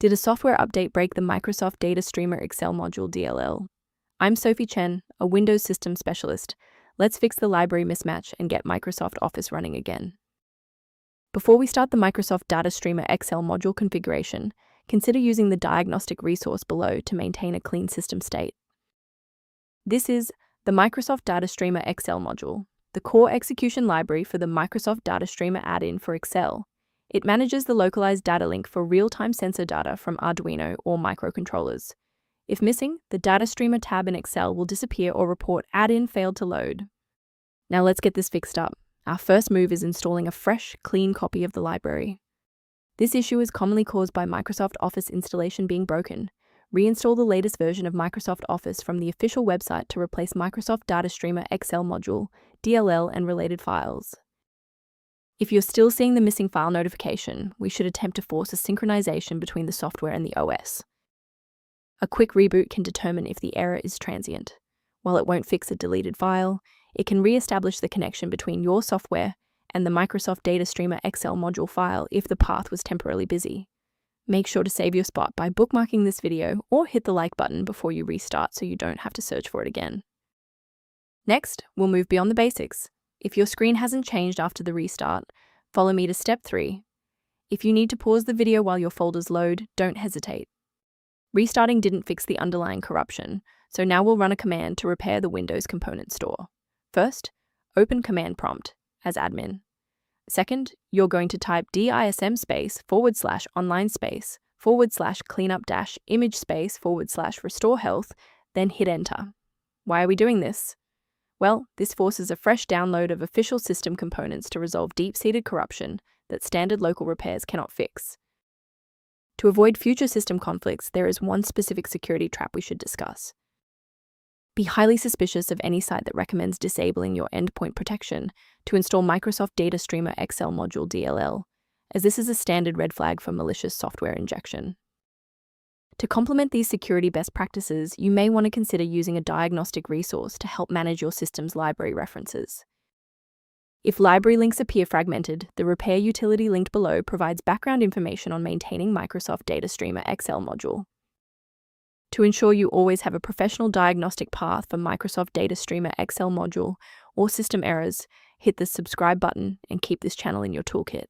Did a software update break the Microsoft DataStreamer Excel module DLL? I'm Sophie Chen, a Windows system specialist. Let's fix the library mismatch and get Microsoft Office running again. Before we start the Microsoft DataStreamer Excel module configuration, consider using the diagnostic resource below to maintain a clean system state. This is the Microsoft DataStreamer Excel module, the core execution library for the Microsoft DataStreamer add-in for Excel. It manages the localized data link for real-time sensor data from Arduino or microcontrollers. If missing, the DataStreamer tab in Excel will disappear or report add-in failed to load. Now let's get this fixed up. Our first move is installing a fresh, clean copy of the library. This issue is commonly caused by Microsoft Office installation being broken. Reinstall the latest version of Microsoft Office from the official website to replace Microsoft DataStreamer Excel module, DLL, and related files. If you're still seeing the missing file notification, we should attempt to force a synchronization between the software and the OS. A quick reboot can determine if the error is transient. While it won't fix a deleted file, it can re-establish the connection between your software and the Microsoft DataStreamer Excel module file if the path was temporarily busy. Make sure to save your spot by bookmarking this video or hit the like button before you restart so you don't have to search for it again. Next, we'll move beyond the basics. If your screen hasn't changed after the restart, follow me to step 3. If you need to pause the video while your folders load, don't hesitate. Restarting didn't fix the underlying corruption, so now we'll run a command to repair the Windows component store. First, open command prompt as admin. Second, you're going to type DISM /online /cleanup -image /restore health, then hit enter. Why are we doing this? Well, this forces a fresh download of official system components to resolve deep-seated corruption that standard local repairs cannot fix. To avoid future system conflicts, there is one specific security trap we should discuss. Be highly suspicious of any site that recommends disabling your endpoint protection to install Microsoft DataStreamer Excel module DLL, as this is a standard red flag for malicious software injection. To complement these security best practices, you may want to consider using a diagnostic resource to help manage your system's library references. If library links appear fragmented, the repair utility linked below provides background information on maintaining Microsoft DataStreamer Excel module. To ensure you always have a professional diagnostic path for Microsoft DataStreamer Excel module or system errors, hit the subscribe button and keep this channel in your toolkit.